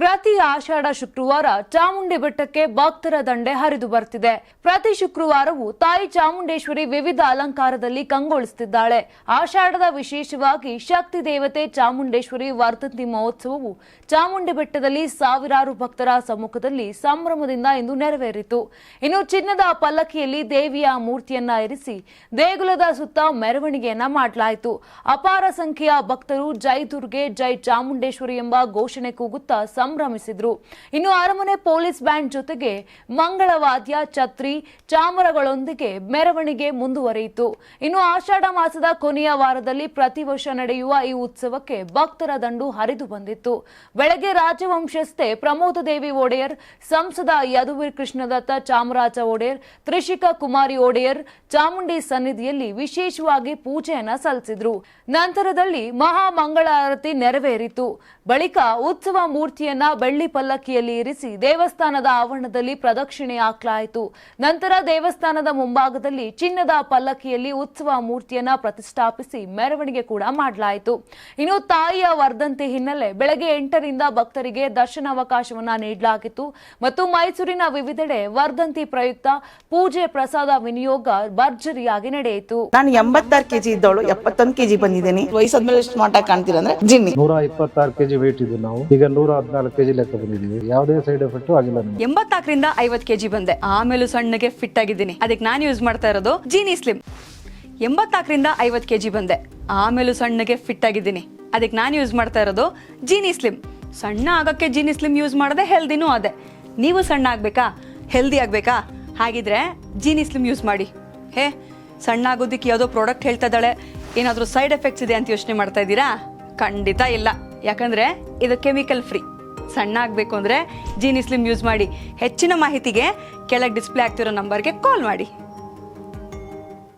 ಪ್ರತಿ ಆಷಾಢ ಶುಕ್ರವಾರ ಚಾಮುಂಡಿ ಬೆಟ್ಟಕ್ಕೆ ಭಕ್ತರ ದಂಡೆ ಹರಿದು ಬರ್ತಿದೆ. ಪ್ರತಿ ಶುಕ್ರವಾರವೂ ತಾಯಿ ಚಾಮುಂಡೇಶ್ವರಿ ವಿವಿಧ ಅಲಂಕಾರದಲ್ಲಿ ಕಂಗೊಳಿಸುತ್ತಿದ್ದಾಳೆ. ಆಷಾಢದ ವಿಶೇಷವಾಗಿ ಶಕ್ತಿ ದೇವತೆ ಚಾಮುಂಡೇಶ್ವರಿ ವರ್ಧಂತಿ ಮಹೋತ್ಸವವು ಚಾಮುಂಡಿ ಬೆಟ್ಟದಲ್ಲಿ ಸಾವಿರಾರು ಭಕ್ತರ ಸಮ್ಮುಖದಲ್ಲಿ ಸಂಭ್ರಮದಿಂದ ಇಂದು ನೆರವೇರಿತು. ಇನ್ನು ಚಿನ್ನದ ಪಲ್ಲಕ್ಕಿಯಲ್ಲಿ ದೇವಿಯ ಮೂರ್ತಿಯನ್ನ ಇರಿಸಿ ದೇಗುಲದ ಸುತ್ತ ಮೆರವಣಿಗೆಯನ್ನ ಮಾಡಲಾಯಿತು. ಅಪಾರ ಸಂಖ್ಯೆಯ ಭಕ್ತರು ಜೈ ದುರ್ಗೆ ಜೈ ಚಾಮುಂಡೇಶ್ವರಿ ಎಂಬ ಘೋಷಣೆ ಕೂಗುತ್ತಾ ಸಂಭ್ರಮಿಸಿದ್ರು. ಇನ್ನು ಅರಮನೆ ಪೊಲೀಸ್ ಬ್ಯಾಂಡ್ ಜೊತೆಗೆ ಮಂಗಳವಾದ್ಯ, ಛತ್ರಿ, ಚಾಮರಗಳೊಂದಿಗೆ ಮೆರವಣಿಗೆ ಮುಂದುವರಿಯಿತು. ಇನ್ನು ಆಷಾಢ ಮಾಸದ ಕೊನೆಯ ವಾರದಲ್ಲಿ ಪ್ರತಿ ವರ್ಷ ನಡೆಯುವ ಈ ಉತ್ಸವಕ್ಕೆ ಭಕ್ತರ ದಂಡು ಹರಿದು ಬಂದಿತ್ತು. ಬೆಳಗ್ಗೆ ರಾಜವಂಶಸ್ಥೆ ಪ್ರಮೋದ ದೇವಿ ಒಡೆಯರ್, ಸಂಸದ ಯದುವೀರ್ ಕೃಷ್ಣದತ್ತ ಚಾಮರಾಜ ಒಡೆಯರ್, ತ್ರಿಷಿಕಾ ಕುಮಾರಿ ಒಡೆಯರ್ ಚಾಮುಂಡಿ ಸನ್ನಿಧಿಯಲ್ಲಿ ವಿಶೇಷವಾಗಿ ಪೂಜೆಯನ್ನ ಸಲ್ಲಿಸಿದ್ರು. ನಂತರದಲ್ಲಿ ಮಹಾ ಮಂಗಳಾರತಿ ನೆರವೇರಿತು. ಬಳಿಕ ಉತ್ಸವ ಮೂರ್ತಿಯನ್ನ ಬೆಳ್ಳಿ ಪಲ್ಲಕ್ಕಿಯಲ್ಲಿ ಇರಿಸಿ ದೇವಸ್ಥಾನದ ಆವರಣದಲ್ಲಿ ಪ್ರದಕ್ಷಿಣೆ ಹಾಕಲಾಯಿತು. ನಂತರ ದೇವಸ್ಥಾನದ ಮುಂಭಾಗದಲ್ಲಿ ಚಿನ್ನದ ಪಲ್ಲಕ್ಕಿಯಲ್ಲಿ ಉತ್ಸವ ಮೂರ್ತಿಯನ್ನ ಪ್ರತಿಷ್ಠಾಪಿಸಿ ಮೆರವಣಿಗೆ ಕೂಡ ಮಾಡಲಾಯಿತು. ಇನ್ನು ತಾಯಿಯ ವರ್ಧಂತಿ ಹಿನ್ನೆಲೆ ಬೆಳಗ್ಗೆ 8ರಿಂದ ಭಕ್ತರಿಗೆ ದರ್ಶನಾವಕಾಶವನ್ನ ನೀಡಲಾಗಿತ್ತು ಮತ್ತು ಮೈಸೂರಿನ ವಿವಿಧೆಡೆ ವರ್ಧಂತಿ ಪ್ರಯುಕ್ತ ಪೂಜೆ ಪ್ರಸಾದ ವಿನಿಯೋಗ ಭರ್ಜರಿಯಾಗಿ ನಡೆಯಿತು. ನಾನು 86 ಕೆಜಿ ಇದ್ದವಳು 71 ಕೆಜಿ ಬಂದಿದ್ದೀನಿ. ವಯಸ್ಸಾದ್ಮೇಲೆ ಸ್ಮಾರ್ಟ್ ಆಗಿ ಕಾಣ್ತೀರ ಅಂದ್ರೆ ಜಿನ್ನಿ. 126 ಕೆಜಿ ವೇಟ್ ಇದೆ. ನಾವು ಈಗ 114 ಕೆಜಿ ಲೆಕ್ಕ ಬಂದಿದ್ದೀವಿ. ಯಾವುದೇ ಸೈಡ್ ಎಫೆಕ್ಟ್ ಆಗಿಲ್ಲ. 84ರಿಂದ 50 ಕೆಜಿ ಬಂದೆ. ಆಮೇಲೆ ಸಣ್ಣಗೆ ಫಿಟ್ ಆಗಿದ್ದೀನಿ. ಅದಕ್ಕೆ ನಾನು ಯೂಸ್ ಮಾಡ್ತಾ ಇರೋದು ಜೀನಿ ಸ್ಲಿಮ್. 84ರಿಂದ 50 ಕೆಜಿ ಬಂದೆ. ಆಮೇಲೆ ಸಣ್ಣಗೆ ಫಿಟ್ ಆಗಿದ್ದೀನಿ. ಅದಕ್ಕೆ ನಾನು ಯೂಸ್ ಮಾಡ್ತಾ ಇರೋದು ಜೀನಿ ಸ್ಲಿಮ್. ಸಣ್ಣ ಆಗಕ್ಕೆ ಜೀನಿ ಸ್ಲಿಮ್ ಯೂಸ್ ಮಾಡದೆ ಹೆಲ್ದಿನೂ ಅದೇ. ನೀವು ಸಣ್ಣ ಆಗ್ಬೇಕಾ, ಹೆಲ್ದಿ ಆಗ್ಬೇಕಾ? ಹಾಗಿದ್ರೆ ಜೀನಿ ಸ್ಲಿಮ್ ಯೂಸ್ ಮಾಡಿ. ಸಣ್ಣ ಆಗೋದಕ್ಕೆ ಯಾವುದೋ ಪ್ರಾಡಕ್ಟ್ ಹೇಳ್ತಾ ಇದ್ದಾಳೆ, ಏನಾದರೂ ಸೈಡ್ ಎಫೆಕ್ಟ್ಸ್ ಇದೆ ಅಂತ ಯೋಚನೆ ಮಾಡ್ತಾ ಇದ್ದೀರಾ? ಖಂಡಿತ ಇಲ್ಲ. ಯಾಕಂದ್ರೆ ಇದು ಕೆಮಿಕಲ್ ಫ್ರೀ. ಸಣ್ಣ ಆಗಬೇಕು ಅಂದ್ರೆ ಜೀನಿ ಸ್ಲಿಮ್ ಯೂಸ್ ಮಾಡಿ. ಹೆಚ್ಚಿನ ಮಾಹಿತಿಗೆ ಕೆಳಗೆ ಡಿಸ್ಪ್ಲೇ ಆಗ್ತಿರೋ ನಂಬರ್ಗೆ ಕಾಲ್ ಮಾಡಿ.